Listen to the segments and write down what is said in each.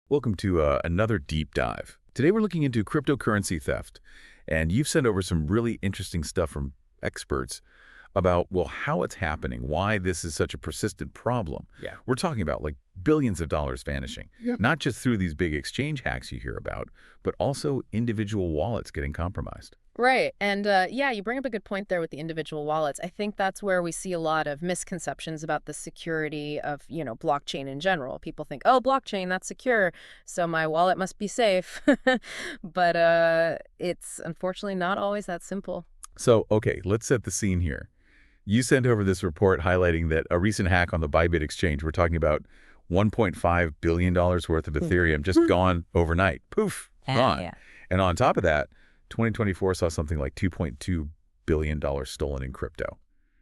Welcome to another deep dive. Today we're looking into cryptocurrency theft, and you've sent over some really interesting stuff from experts about, well, how it's happening, why this is such a persistent problem. Yeah. We're talking about like billions of dollars vanishing, Yep. not just through these big exchange hacks you hear about, but also individual wallets getting compromised. Right. And yeah, you bring up a good point there with the individual wallets. I think that's where we see a lot of misconceptions about the security of, blockchain in general. People think, oh, blockchain, that's secure, so my wallet must be safe. But it's unfortunately not always that simple. So, okay, let's set the scene here. You sent over this report highlighting that a recent hack on the Bybit exchange, we're talking about $1.5 billion worth of Ethereum just gone overnight. Poof, gone. Yeah. And on top of that, 2024 saw something like $2.2 billion stolen in crypto.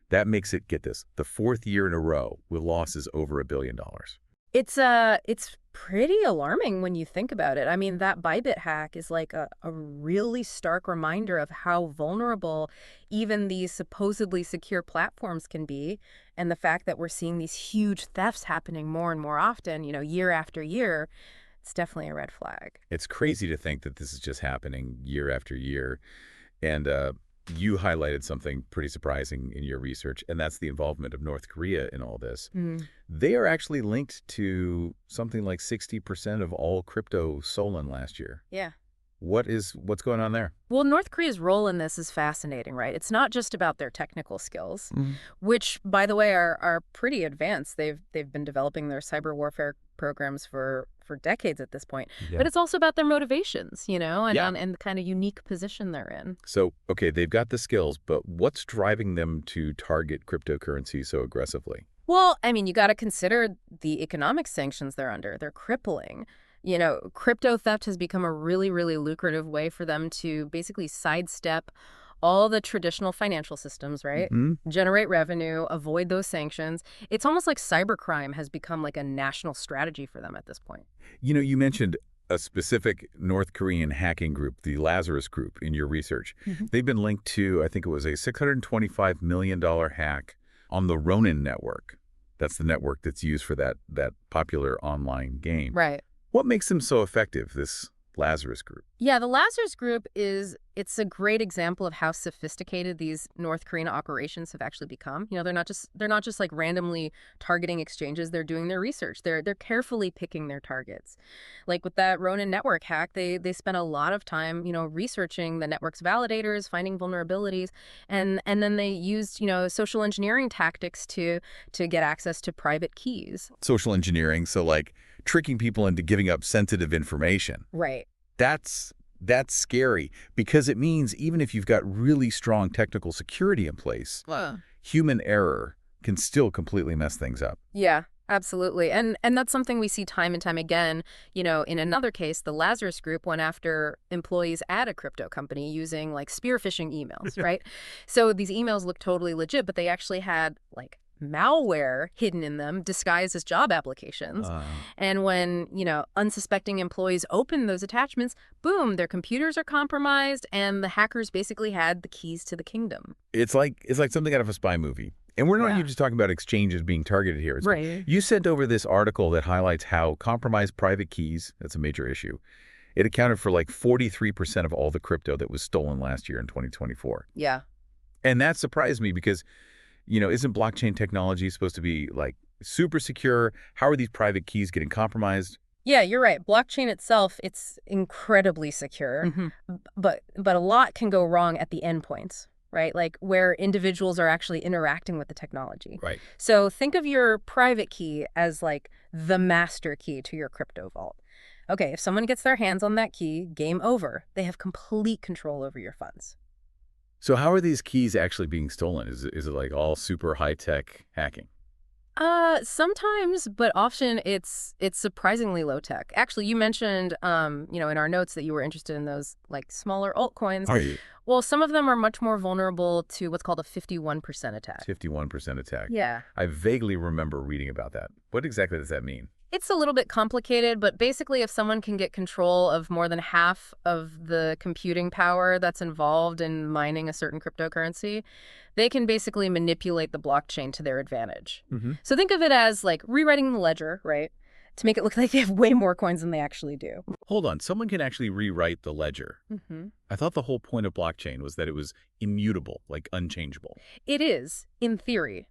That makes it, get this, the fourth year in a row with losses over $1 billion. It's pretty alarming when you think about it. I mean, that Bybit hack is like a really stark reminder of how vulnerable even these supposedly secure platforms can be. And the fact that we're seeing these huge thefts happening more and more often, year after year, it's definitely a red flag. It's crazy to think that this is just happening year after year. And you highlighted something pretty surprising in your research, and that's the involvement of North Korea in all this. They are actually linked to something like 60% of all crypto stolen last year. Yeah. What's going on there? Well, North Korea's role in this is fascinating, right? It's not just about their technical skills, which, by the way, are pretty advanced. They've been developing their cyber warfare programs for decades at this point. Yeah. But it's also about their motivations, and Yeah. and the kind of unique position they're in. So, okay, they've got the skills, but what's driving them to target cryptocurrency so aggressively? Well, I mean, you got to consider the economic sanctions they're under. They're crippling. Crypto theft has become a really, really lucrative way for them to basically sidestep all the traditional financial systems, right? Generate revenue, avoid those sanctions. It's almost like cybercrime has become like a national strategy for them at this point. You mentioned a specific North Korean hacking group, the Lazarus Group, in your research. They've been linked to, I think it was a $625 million hack on the Ronin network. That's the network that's used for that popular online game. Right. What makes them so effective, this Lazarus Group? Yeah, the Lazarus Group it's a great example of how sophisticated these North Korean operations have actually become. They're not just like randomly targeting exchanges. They're doing their research. They're carefully picking their targets. Like with that Ronin network hack, they spent a lot of time, researching the network's validators, finding vulnerabilities, and then they used, social engineering tactics to get access to private keys. Social engineering, so like tricking people into giving up sensitive information. Right. That's scary because it means even if you've got really strong technical security in place, human error can still completely mess things up. Yeah, absolutely. And that's something we see time and time again. In another case, the Lazarus Group went after employees at a crypto company using like spear phishing emails, right? So these emails look totally legit, but they actually had like malware hidden in them disguised as job applications. And when, unsuspecting employees open those attachments, boom, their computers are compromised and the hackers basically had the keys to the kingdom. It's like something out of a spy movie. And we're not even just talking about exchanges being targeted here. Right. You sent over this article that highlights how compromised private keys, that's a major issue, it accounted for like 43% of all the crypto that was stolen last year in 2024. Yeah. And that surprised me because isn't blockchain technology supposed to be like super secure? How are these private keys getting compromised? Yeah, you're right. Blockchain itself, it's incredibly secure, but a lot can go wrong at the endpoints, right? Like where individuals are actually interacting with the technology. Right. So think of your private key as like the master key to your crypto vault. Okay, if someone gets their hands on that key, game over. They have complete control over your funds. So how are these keys actually being stolen? Is it like all super high-tech hacking? Sometimes, but often it's surprisingly low tech. Actually, you mentioned, in our notes that you were interested in those like smaller altcoins. Are you? Well, some of them are much more vulnerable to what's called a 51% attack. 51% attack. Yeah. I vaguely remember reading about that. What exactly does that mean? It's a little bit complicated, but basically if someone can get control of more than half of the computing power that's involved in mining a certain cryptocurrency, they can basically manipulate the blockchain to their advantage. So think of it as like rewriting the ledger, right? to make it look like they have way more coins than they actually do. Hold on, someone can actually rewrite the ledger. I thought the whole point of blockchain was that it was immutable, like unchangeable. It is, in theory.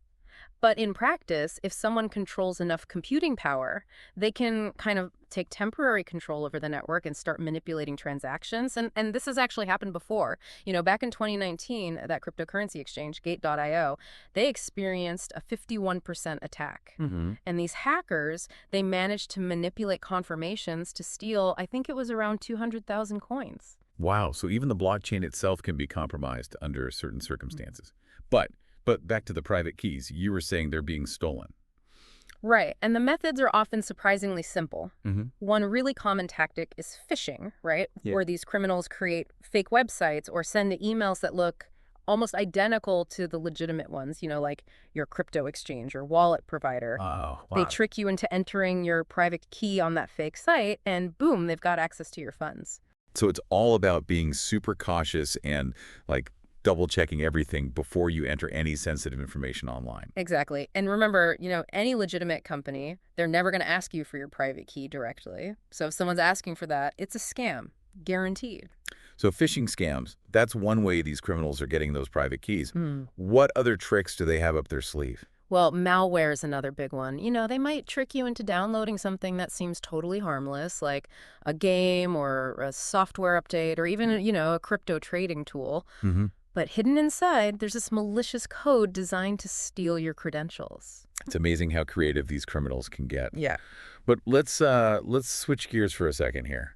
But in practice, if someone controls enough computing power, they can kind of take temporary control over the network and start manipulating transactions. And this has actually happened before. Back in 2019, that cryptocurrency exchange, Gate.io, they experienced a 51% attack. And these hackers, they managed to manipulate confirmations to steal, I think it was around 200,000 coins. Wow, so even the blockchain itself can be compromised under certain circumstances. But back to the private keys, you were saying they're being stolen. Right, and the methods are often surprisingly simple. One really common tactic is phishing, right? Yeah. Where these criminals create fake websites or send emails that look almost identical to the legitimate ones, like your crypto exchange or wallet provider. Oh, wow. They trick you into entering your private key on that fake site, and boom, they've got access to your funds. So it's all about being super cautious and, like, double-checking everything before you enter any sensitive information online. Exactly. And remember, any legitimate company, they're never going to ask you for your private key directly. So if someone's asking for that, it's a scam, guaranteed. So phishing scams, that's one way these criminals are getting those private keys. What other tricks do they have up their sleeve? Well, malware is another big one. They might trick you into downloading something that seems totally harmless, like a game or a software update or even, a crypto trading tool. But hidden inside, there's this malicious code designed to steal your credentials. It's amazing how creative these criminals can get. Yeah. But let's switch gears for a second here.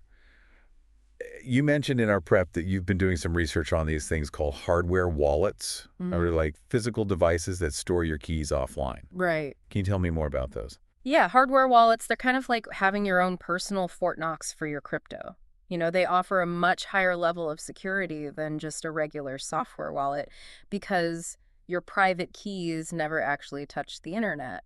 You mentioned in our prep that you've been doing some research on these things called hardware wallets, or like physical devices that store your keys offline. Right. Can you tell me more about those? Yeah, hardware wallets, they're kind of like having your own personal Fort Knox for your crypto. They offer a much higher level of security than just a regular software wallet because your private keys never actually touch the internet.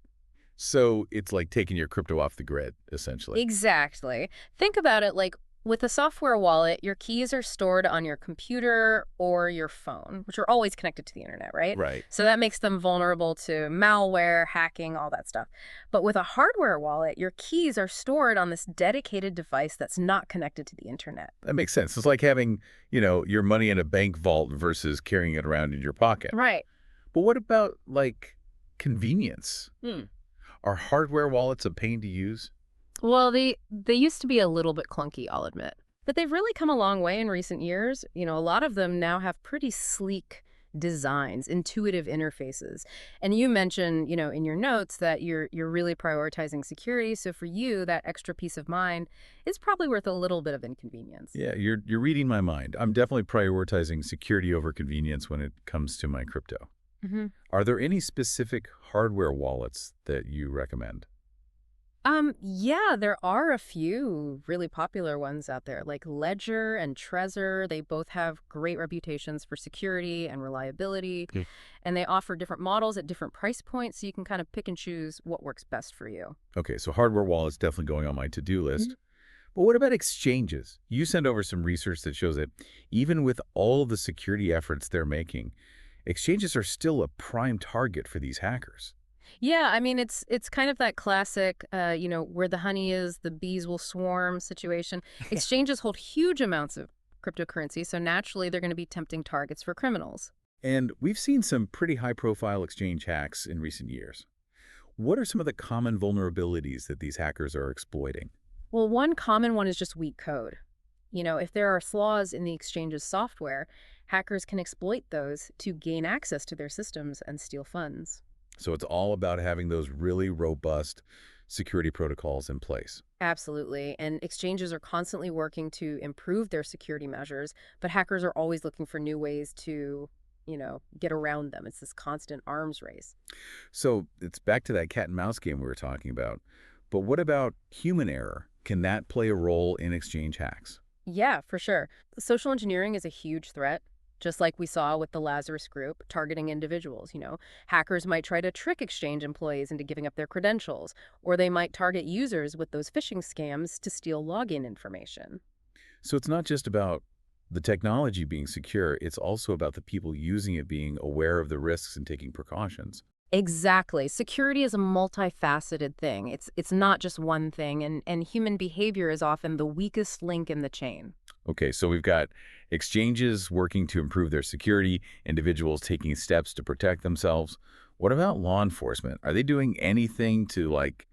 So it's like taking your crypto off the grid, essentially. Exactly. Think about it like with a software wallet, your keys are stored on your computer or your phone, which are always connected to the internet, right? Right. So that makes them vulnerable to malware, hacking, all that stuff. But with a hardware wallet, your keys are stored on this dedicated device that's not connected to the internet. That makes sense. It's like having, your money in a bank vault versus carrying it around in your pocket. Right. But what about, like, convenience? Are hardware wallets a pain to use? Well, they used to be a little bit clunky, I'll admit. But they've really come a long way in recent years. A lot of them now have pretty sleek designs, intuitive interfaces. And you mentioned, in your notes that you're really prioritizing security. So for you, that extra peace of mind is probably worth a little bit of inconvenience. Yeah, you're reading my mind. I'm definitely prioritizing security over convenience when it comes to my crypto. Are there any specific hardware wallets that you recommend? Yeah, there are a few really popular ones out there, like Ledger and Trezor. They both have great reputations for security and reliability, and they offer different models at different price points, so you can kind of pick and choose what works best for you. Okay, so hardware wallets definitely going on my to-do list. But what about exchanges? You sent over some research that shows that even with all the security efforts they're making, exchanges are still a prime target for these hackers. Yeah, I mean, it's kind of that classic, where the honey is, the bees will swarm situation. Exchanges hold huge amounts of cryptocurrency, so naturally they're going to be tempting targets for criminals. And we've seen some pretty high-profile exchange hacks in recent years. What are some of the common vulnerabilities that these hackers are exploiting? Well, one common one is just weak code. If there are flaws in the exchange's software, hackers can exploit those to gain access to their systems and steal funds. So it's all about having those really robust security protocols in place. Absolutely. And exchanges are constantly working to improve their security measures, but hackers are always looking for new ways to, get around them. It's this constant arms race. So it's back to that cat and mouse game we were talking about. But what about human error? Can that play a role in exchange hacks? Yeah, for sure. Social engineering is a huge threat. Just like we saw with the Lazarus Group targeting individuals, hackers might try to trick exchange employees into giving up their credentials, or they might target users with those phishing scams to steal login information. So it's not just about the technology being secure, it's also about the people using it being aware of the risks and taking precautions. Exactly. Security is a multifaceted thing. It's not just one thing, and human behavior is often the weakest link in the chain. Okay, so we've got exchanges working to improve their security, individuals taking steps to protect themselves. What about law enforcement? Are they doing anything to, like,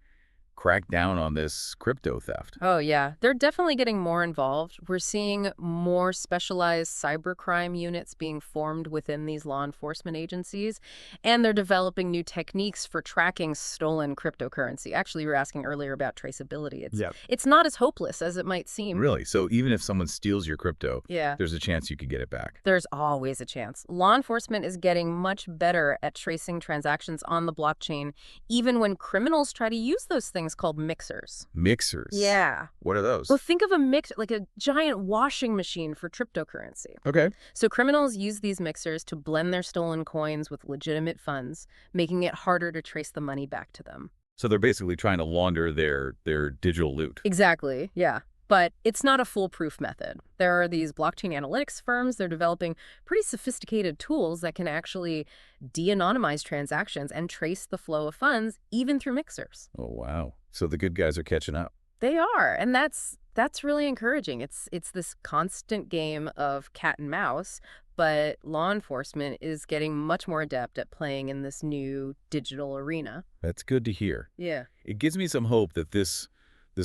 crack down on this crypto theft? Oh, yeah. They're definitely getting more involved. We're seeing more specialized cybercrime units being formed within these law enforcement agencies, and they're developing new techniques for tracking stolen cryptocurrency. Actually, you were asking earlier about traceability. Yeah. It's not as hopeless as it might seem. Really? So even if someone steals your crypto, Yeah. there's a chance you could get it back? There's always a chance. Law enforcement is getting much better at tracing transactions on the blockchain, even when criminals try to use those things called mixers. Mixers? Yeah. What are those? Well, think of a mix like a giant washing machine for cryptocurrency. Okay. So criminals use these mixers to blend their stolen coins with legitimate funds, making it harder to trace the money back to them. So they're basically trying to launder their digital loot. Exactly, yeah. But it's not a foolproof method. There are these blockchain analytics firms. They're developing pretty sophisticated tools that can actually de-anonymize transactions and trace the flow of funds, even through mixers. Oh, wow. So the good guys are catching up. They are, and that's really encouraging. It's this constant game of cat and mouse, but law enforcement is getting much more adept at playing in this new digital arena. That's good to hear. Yeah. It gives me some hope that this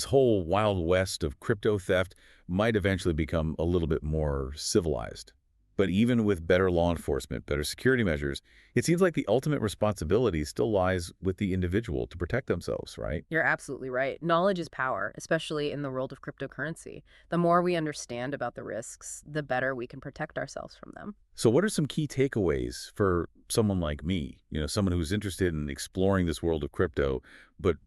whole wild west of crypto theft might eventually become a little bit more civilized. But even with better law enforcement, better security measures, it seems like the ultimate responsibility still lies with the individual to protect themselves, right? You're absolutely right. Knowledge is power, especially in the world of cryptocurrency. The more we understand about the risks, the better we can protect ourselves from them. So what are some key takeaways for someone like me, someone who's interested in exploring this world of crypto, but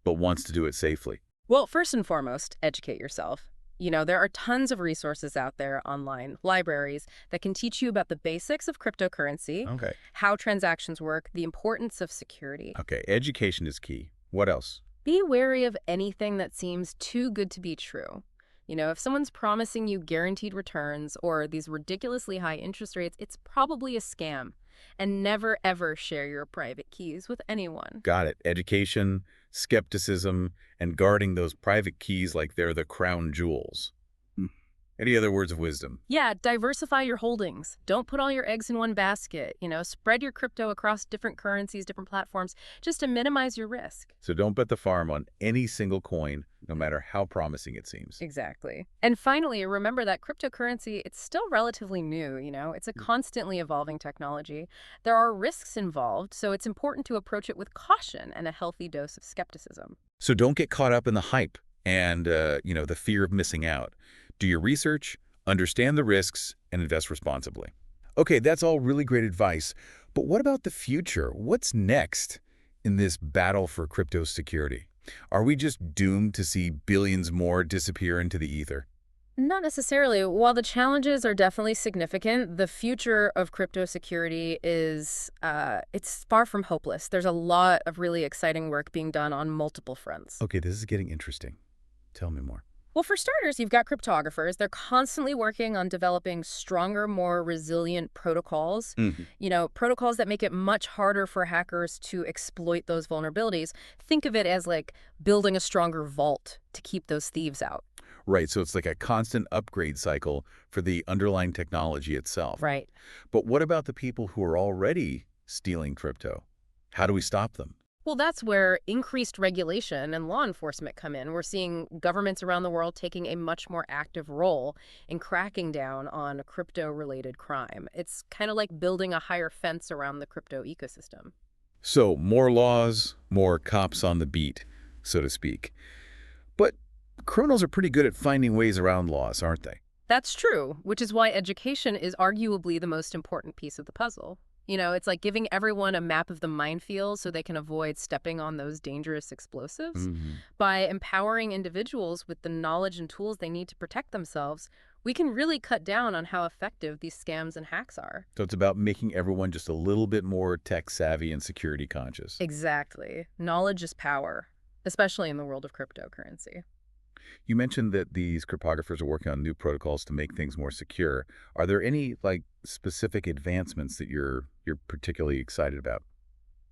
wants to do it safely? Well, first and foremost, educate yourself. There are tons of resources out there online, libraries, that can teach you about the basics of cryptocurrency, Okay. how transactions work, the importance of security. Okay, education is key. What else? Be wary of anything that seems too good to be true. If someone's promising you guaranteed returns or these ridiculously high interest rates, it's probably a scam. And never, ever share your private keys with anyone. Got it. Education, skepticism, and guarding those private keys like they're the crown jewels. Any other words of wisdom? Yeah, diversify your holdings. Don't put all your eggs in one basket. Spread your crypto across different currencies, different platforms, just to minimize your risk. So don't bet the farm on any single coin, no matter how promising it seems. Exactly. And finally, remember that cryptocurrency, it's still relatively new, It's a constantly evolving technology. There are risks involved, so it's important to approach it with caution and a healthy dose of skepticism. So don't get caught up in the hype and, the fear of missing out. Do your research, understand the risks, and invest responsibly. Okay, that's all really great advice. But what about the future? What's next in this battle for crypto security? Are we just doomed to see billions more disappear into the ether? Not necessarily. While the challenges are definitely significant, the future of crypto security is it's far from hopeless. There's a lot of really exciting work being done on multiple fronts. Okay, this is getting interesting. Tell me more. Well, for starters, you've got cryptographers. They're constantly working on developing stronger, more resilient protocols. Protocols that make it much harder for hackers to exploit those vulnerabilities. Think of it as like building a stronger vault to keep those thieves out. Right, so it's like a constant upgrade cycle for the underlying technology itself. Right. But what about the people who are already stealing crypto? How do we stop them? Well, that's where increased regulation and law enforcement come in. We're seeing governments around the world taking a much more active role in cracking down on crypto-related crime. It's kind of like building a higher fence around the crypto ecosystem. So more laws, more cops on the beat, so to speak. But criminals are pretty good at finding ways around laws, aren't they? That's true, which is why education is arguably the most important piece of the puzzle. It's like giving everyone a map of the minefield so they can avoid stepping on those dangerous explosives. By empowering individuals with the knowledge and tools they need to protect themselves, we can really cut down on how effective these scams and hacks are. So it's about making everyone just a little bit more tech savvy and security conscious. Exactly. Knowledge is power, especially in the world of cryptocurrency. You mentioned that these cryptographers are working on new protocols to make things more secure. Are there any specific advancements that you're particularly excited about?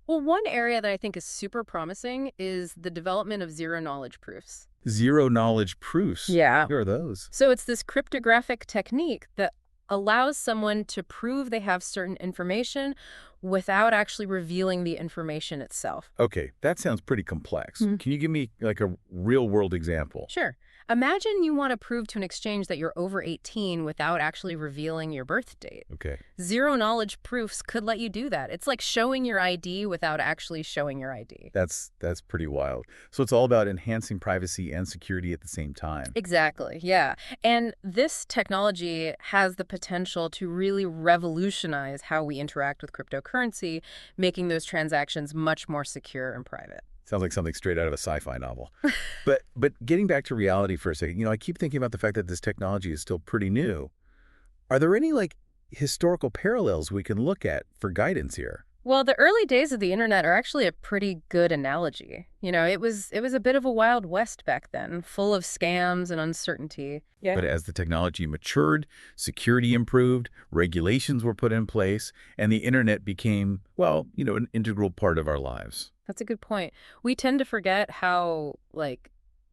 Well, one area that I think is super promising is the development of zero-knowledge proofs. Zero knowledge proofs. Yeah. What are those? So it's this cryptographic technique that allows someone to prove they have certain information without actually revealing the information itself. Okay, that sounds pretty complex. Mhm. Can you give me like a real world example? Sure. Imagine you want to prove to an exchange that you're over 18 without actually revealing your birth date. Okay. Zero-knowledge proofs could let you do that. It's like showing your ID without actually showing your ID. That's pretty wild. So it's all about enhancing privacy and security at the same time. Exactly, yeah. And this technology has the potential to really revolutionize how we interact with cryptocurrency, making those transactions much more secure and private. Sounds like something straight out of a sci-fi novel. But getting back to reality for a second, I keep thinking about the fact that this technology is still pretty new. Are there any like historical parallels we can look at for guidance here? Well, the early days of the internet are actually a pretty good analogy. It was a bit of a wild west back then, full of scams and uncertainty. Yeah. But as the technology matured, security improved, regulations were put in place, and the internet became, well, an integral part of our lives. That's a good point. We tend to forget how,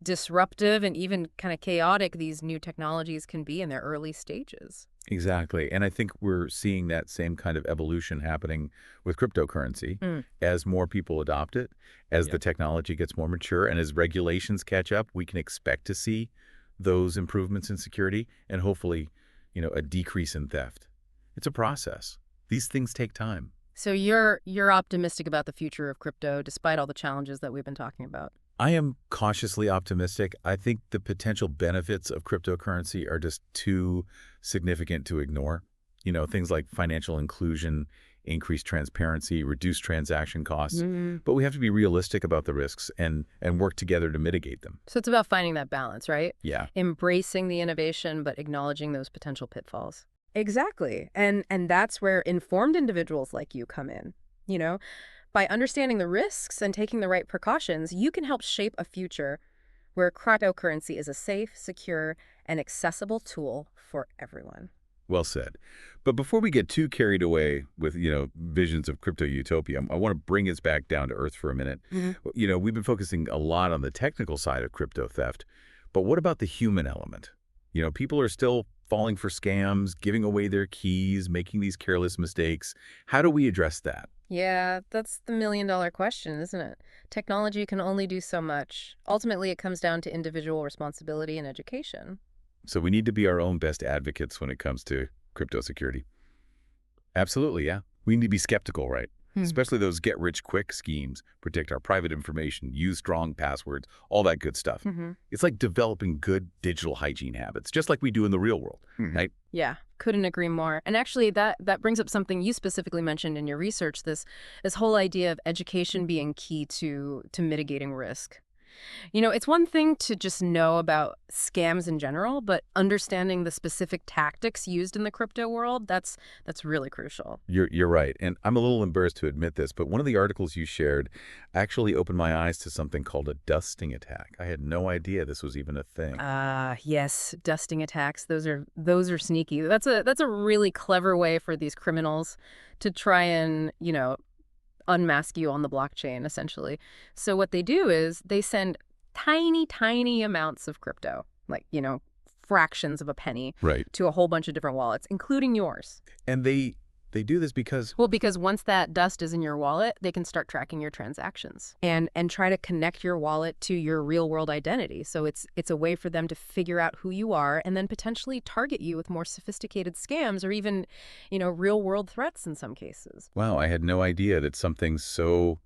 disruptive and even kind of chaotic these new technologies can be in their early stages. Exactly. And I think we're seeing that same kind of evolution happening with cryptocurrency as more people adopt it, as Yeah. the technology gets more mature, and as regulations catch up, we can expect to see those improvements in security and hopefully, a decrease in theft. It's a process. These things take time. So you're optimistic about the future of crypto despite all the challenges that we've been talking about. I am cautiously optimistic. I think the potential benefits of cryptocurrency are just too significant to ignore. Things like financial inclusion, increased transparency, reduced transaction costs. But we have to be realistic about the risks and work together to mitigate them. So it's about finding that balance, right? Yeah. Embracing the innovation but acknowledging those potential pitfalls. Exactly. And that's where informed individuals like you come in. You know, by understanding the risks and taking the right precautions, you can help shape a future where cryptocurrency is a safe, secure, and accessible tool for everyone. Well said. But before we get too carried away with, visions of crypto utopia, I want to bring us back down to earth for a minute. We've been focusing a lot on the technical side of crypto theft, but what about the human element? People are still falling for scams, giving away their keys, making these careless mistakes. How do we address that? Yeah, that's the million-dollar question, isn't it? Technology can only do so much. Ultimately, it comes down to individual responsibility and education. So we need to be our own best advocates when it comes to crypto security. Absolutely, yeah. We need to be skeptical, right? Especially those get-rich-quick schemes, protect our private information, use strong passwords, all that good stuff. It's like developing good digital hygiene habits, just like we do in the real world, right? Yeah, couldn't agree more. And actually, that brings up something you specifically mentioned in your research, this whole idea of education being key to mitigating risk. It's one thing to just know about scams in general, but understanding the specific tactics used in the crypto world, that's really crucial. You're right. And I'm a little embarrassed to admit this, but one of the articles you shared actually opened my eyes to something called a dusting attack. I had no idea this was even a thing. Yes, dusting attacks. Those are sneaky. That's a really clever way for these criminals to try and, unmask you on the blockchain, essentially. So what they do is they send tiny, tiny amounts of crypto, like, fractions of a penny, Right. to a whole bunch of different wallets, including yours. And they do this because, Well, because once that dust is in your wallet, they can start tracking your transactions and try to connect your wallet to your real world identity. So it's a way for them to figure out who you are and then potentially target you with more sophisticated scams or even, real world threats in some cases. wow, I had no idea that something so,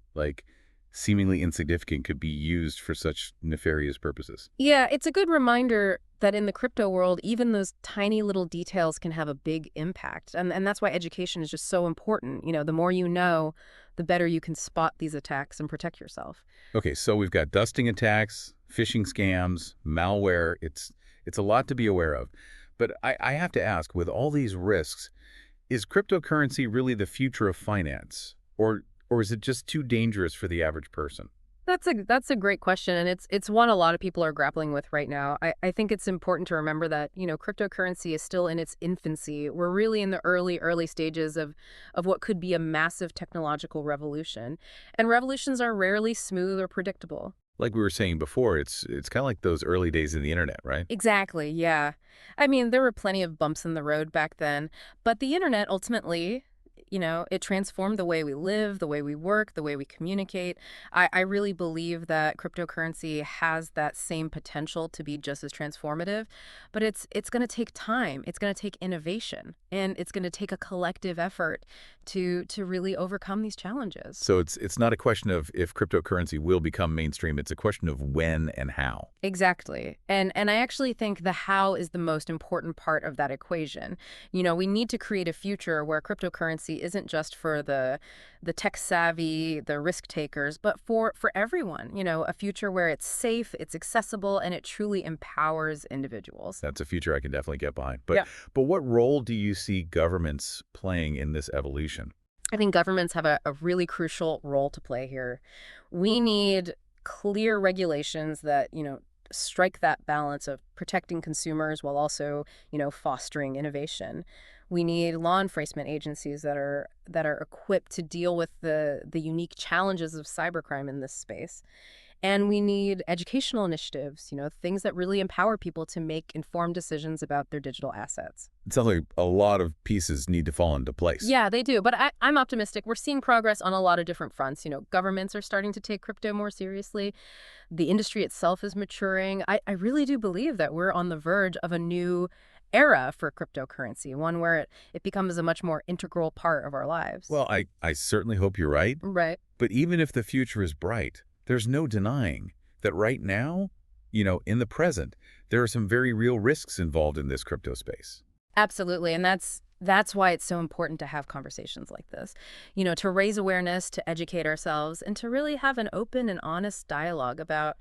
seemingly insignificant could be used for such nefarious purposes. Yeah, it's a good reminder that in the crypto world, even those tiny little details can have a big impact. And that's why education is just so important. The more you know, the better you can spot these attacks and protect yourself. Okay, so we've got dusting attacks, phishing scams, malware. It's a lot to be aware of. But I have to ask, with all these risks, is cryptocurrency really the future of finance? Or is it just too dangerous for the average person? That's a great question, and it's one a lot of people are grappling with right now. I think it's important to remember that, cryptocurrency is still in its infancy. We're really in the early stages of what could be a massive technological revolution. And revolutions are rarely smooth or predictable. Like we were saying before, it's kind of like those early days of the internet, right? Exactly, yeah. I mean, there were plenty of bumps in the road back then, but the internet ultimately, it transformed the way we live, the way we work, the way we communicate. I really believe that cryptocurrency has that same potential to be just as transformative, but it's going to take time. It's going to take innovation, and it's going to take a collective effort to really overcome these challenges. So it's not a question of if cryptocurrency will become mainstream, it's a question of when and how. Exactly. And I actually think the how is the most important part of that equation. We need to create a future where cryptocurrency isn't just for the tech savvy, the risk takers, but for everyone, a future where it's safe, it's accessible, and it truly empowers individuals. That's a future I can definitely get behind. But Yeah. but what role do you see governments playing in this evolution? I think governments have a really crucial role to play here. We need clear regulations that, strike that balance of protecting consumers while also, fostering innovation. We need law enforcement agencies that are equipped to deal with the unique challenges of cybercrime in this space. And we need educational initiatives, things that really empower people to make informed decisions about their digital assets. It sounds like a lot of pieces need to fall into place. Yeah, they do. But I'm optimistic. We're seeing progress on a lot of different fronts. Governments are starting to take crypto more seriously. The industry itself is maturing. I really do believe that we're on the verge of a new era for cryptocurrency, one where it becomes a much more integral part of our lives. Well, I certainly hope you're right. Right. But even if the future is bright, there's no denying that right now, in the present, there are some very real risks involved in this crypto space. Absolutely. And that's why it's so important to have conversations like this. To raise awareness, to educate ourselves, and to really have an open and honest dialogue about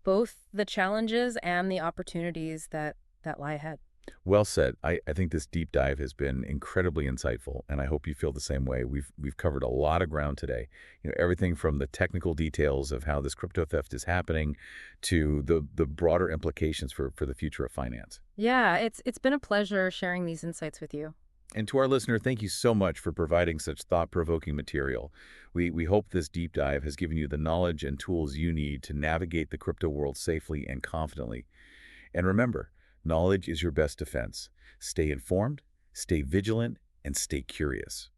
both the challenges and the opportunities that lie ahead. Well said. I think this deep dive has been incredibly insightful, and I hope you feel the same way. We've covered a lot of ground today. Everything from the technical details of how this crypto theft is happening to the broader implications for the future of finance. Yeah, it's been a pleasure sharing these insights with you. And to our listener, thank you so much for providing such thought-provoking material. We hope this deep dive has given you the knowledge and tools you need to navigate the crypto world safely and confidently. And remember, knowledge is your best defense. Stay informed, stay vigilant, and stay curious.